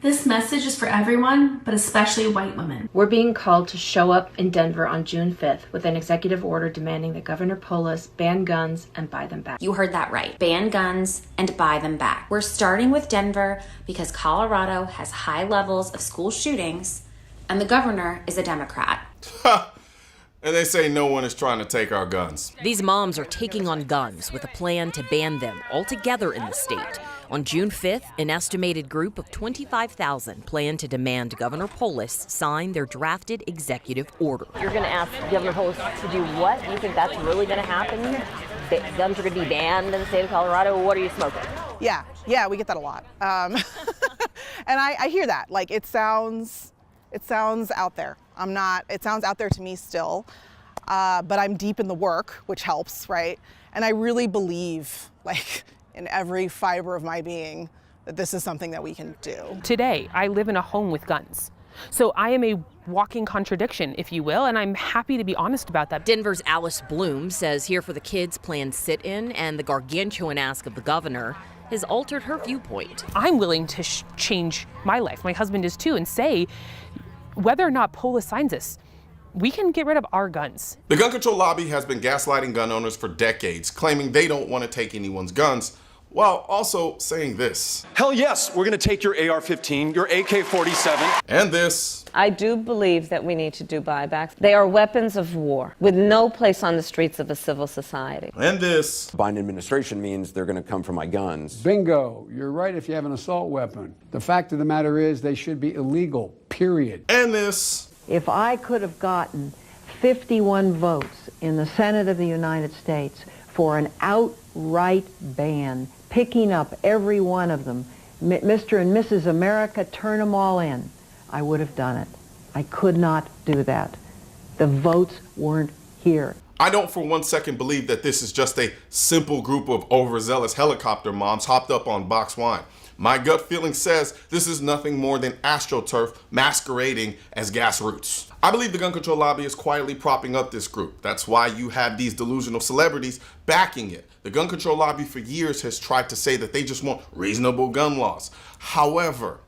This message is for everyone, but especially white women. We're being called to show up in Denver on June 5th with an executive order demanding that Governor Polis ban guns and buy them back. You heard that right. Ban guns and buy them back. We're starting with Denver because Colorado has high levels of school shootings and the governor is a Democrat. And they say no one is trying to take our guns. These moms are taking on guns with a plan to ban them altogether in the state. On June 5th, an estimated group of 25,000 plan to demand Governor Polis sign their drafted executive order. You're going to ask Governor Polis to do what? Do you think that's really going to happen? Guns are going to be banned in the state of Colorado? What are you smoking? Yeah, we get that a lot. And I hear that. Like, it sounds out there. It sounds out there to me still, but I'm deep in the work, which helps, right? And I really believe, like, in every fiber of my being, that this is something that we can do. Today, I live in a home with guns. So I am a walking contradiction, if you will, and I'm happy to be honest about that. Denver's Alyce Blum says Here for the Kids planned sit-in and the gargantuan ask of the governor has altered her viewpoint. I'm willing to change my life, my husband is too, and say, whether or not Polis signs this, we can get rid of our guns. The gun control lobby has been gaslighting gun owners for decades, claiming they don't want to take anyone's guns, while also saying this. Hell yes, we're going to take your AR-15, your AK-47. And this. I do believe that we need to do buybacks. They are weapons of war with no place on the streets of a civil society. And this. Biden administration means they're going to come for my guns. Bingo. You're right if you have an assault weapon. The fact of the matter is they should be illegal, period. And this. If I could have gotten 51 votes in the Senate of the United States for an outright ban, picking up every one of them, Mr. and Mrs. America, turn them all in, I would have done it. I could not do that. The votes weren't here. I don't for one second believe that this is just a simple group of overzealous helicopter moms hopped up on box wine. My gut feeling says this is nothing more than AstroTurf masquerading as grassroots. I believe the gun control lobby is quietly propping up this group. That's why you have these delusional celebrities backing it. The gun control lobby for years has tried to say that they just want reasonable gun laws. However,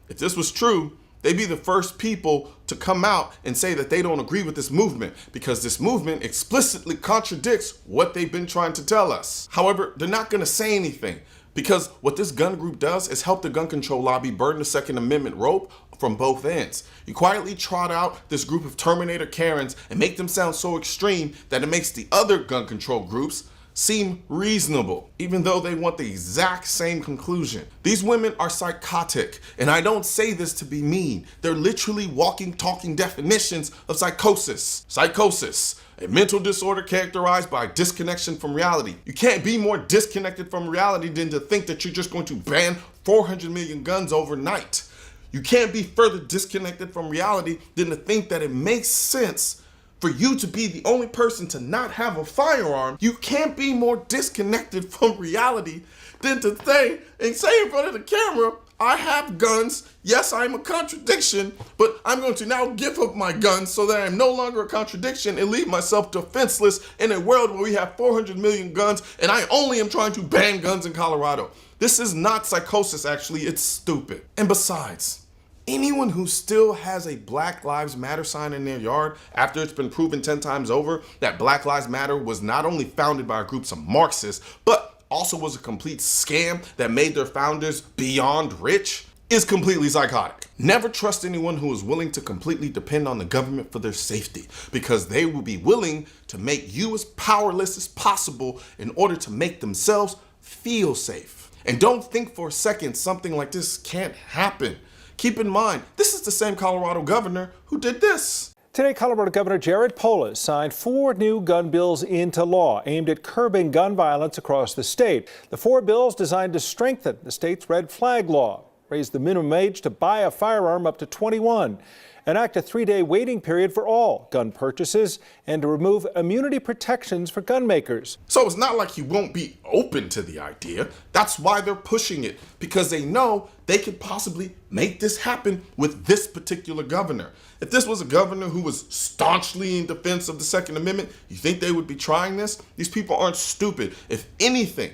if this was true, they'd be the first people to come out and say that they don't agree with this movement because this movement explicitly contradicts what they've been trying to tell us. However, they're not going to say anything because what this gun group does is help the gun control lobby burn the Second Amendment rope from both ends. You quietly trot out this group of Terminator Karens and make them sound so extreme that it makes the other gun control groups seem reasonable, even though they want the exact same conclusion. These women are psychotic, and I don't say this to be mean. They're literally walking, talking definitions of psychosis. Psychosis, a mental disorder characterized by disconnection from reality. You can't be more disconnected from reality than to think that you're just going to ban 400 million guns overnight. You can't be further disconnected from reality than to think that it makes sense for you to be the only person to not have a firearm. You can't be more disconnected from reality than to say in front of the camera, I have guns. Yes, I'm a contradiction, but I'm going to now give up my guns so that I'm no longer a contradiction and leave myself defenseless in a world where we have 400 million guns and I only am trying to ban guns in Colorado. This is not psychosis, actually. It's stupid. And besides, anyone who still has a Black Lives Matter sign in their yard after it's been proven 10 times over that Black Lives Matter was not only founded by groups of Marxists, but also was a complete scam that made their founders beyond rich, is completely psychotic. Never trust anyone who is willing to completely depend on the government for their safety, because they will be willing to make you as powerless as possible in order to make themselves feel safe. And don't think for a second something like this can't happen. Keep in mind, this is the same Colorado governor who did this. Today, Colorado Governor Jared Polis signed 4 new gun bills into law aimed at curbing gun violence across the state. The 4 bills designed to strengthen the state's red flag law, raise the minimum age to buy a firearm up to 21, enact a 3-day waiting period for all gun purchases, and to remove immunity protections for gun makers. So it's not like he won't be open to the idea. That's why they're pushing it, because they know they could possibly make this happen with this particular governor. If this was a governor who was staunchly in defense of the Second Amendment, you think they would be trying this? These people aren't stupid. If anything,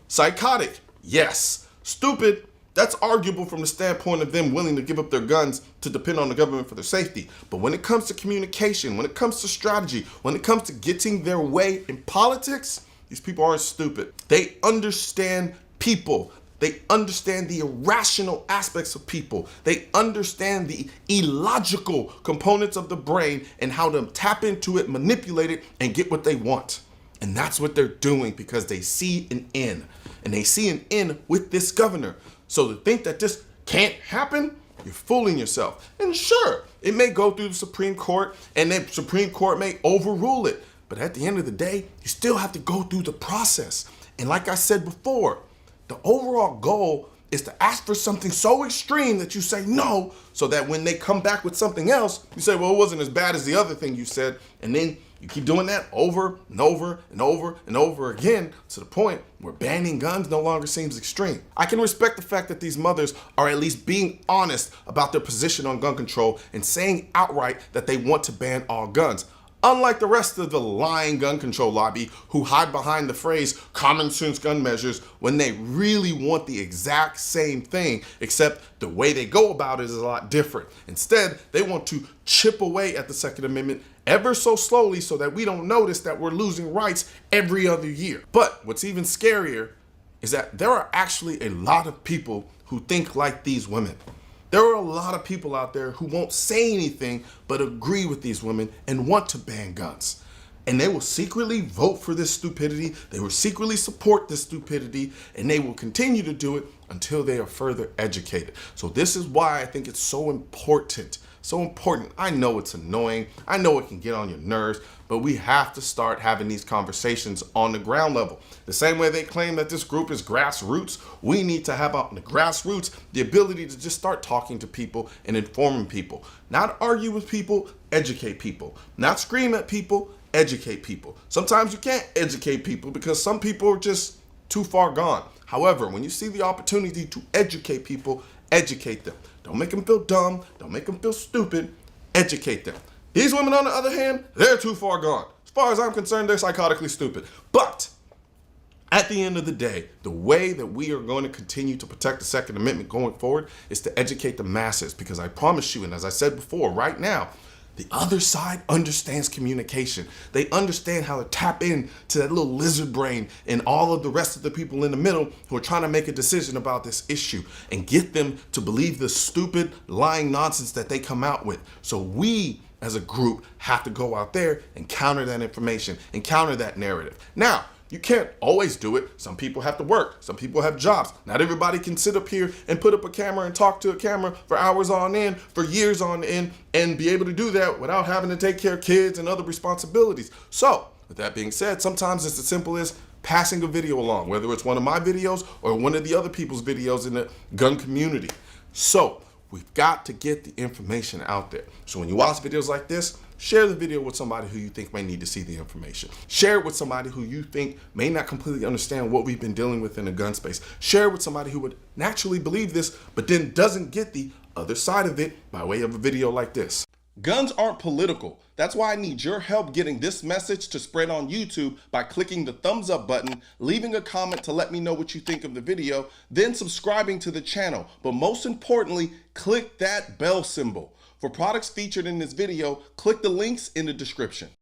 psychotic, yes. Stupid, That's arguable from the standpoint of them willing to give up their guns to depend on the government for their safety. But when it comes to communication, when it comes to strategy, when it comes to getting their way in politics, these people aren't stupid. They understand people. They understand the irrational aspects of people. They understand the illogical components of the brain and how to tap into it, manipulate it, and get what they want. And that's what they're doing because they see an end. And they see an end with this governor. So to think that this can't happen, you're fooling yourself. And sure, it may go through the Supreme Court and the Supreme Court may overrule it. But at the end of the day, you still have to go through the process. And like I said before, the overall goal is to ask for something so extreme that you say no, so that when they come back with something else, you say, well, it wasn't as bad as the other thing you said. And then you keep doing that over and over and over and over again to the point where banning guns no longer seems extreme. I can respect the fact that these mothers are at least being honest about their position on gun control and saying outright that they want to ban all guns. Unlike the rest of the lying gun control lobby who hide behind the phrase common sense gun measures when they really want the exact same thing, except the way they go about it is a lot different. Instead, they want to chip away at the Second Amendment ever so slowly so that we don't notice that we're losing rights every other year. But what's even scarier is that there are actually a lot of people who think like these women. There are a lot of people out there who won't say anything but agree with these women and want to ban guns. And they will secretly vote for this stupidity, they will secretly support this stupidity, and they will continue to do it until they are further educated. So this is why I think it's so important. So important. I know it's annoying. I know it can get on your nerves, but we have to start having these conversations on the ground level. The same way they claim that this group is grassroots, we need to have out in the grassroots the ability to just start talking to people and informing people. Not argue with people, educate people. Not scream at people, educate people. Sometimes you can't educate people because some people are just too far gone. However, when you see the opportunity to educate people, educate them. Don't make them feel dumb. Don't make them feel stupid. Educate them. These women, on the other hand, they're too far gone. As far as I'm concerned, they're psychotically stupid. But at the end of the day, the way that we are going to continue to protect the Second Amendment going forward is to educate the masses. Because I promise you, and as I said before, right now, the other side understands communication. They understand how to tap into that little lizard brain and all of the rest of the people in the middle who are trying to make a decision about this issue and get them to believe the stupid, lying nonsense that they come out with. So we, as a group, have to go out there and counter that information and counter that narrative. Now, you can't always do it. Some people have to work. Some people have jobs. Not everybody can sit up here and put up a camera and talk to a camera for hours on end, for years on end, and be able to do that without having to take care of kids and other responsibilities. So, with that being said, sometimes it's as simple as passing a video along, whether it's one of my videos or one of the other people's videos in the gun community. So, we've got to get the information out there. So when you watch videos like this, share the video with somebody who you think may need to see the information. Share it with somebody who you think may not completely understand what we've been dealing with in the gun space. Share it with somebody who would naturally believe this, but then doesn't get the other side of it by way of a video like this. Guns aren't political. That's why I need your help getting this message to spread on YouTube by clicking the thumbs up button, leaving a comment to let me know what you think of the video, then subscribing to the channel. But most importantly, click that bell symbol. For products featured in this video, click the links in the description.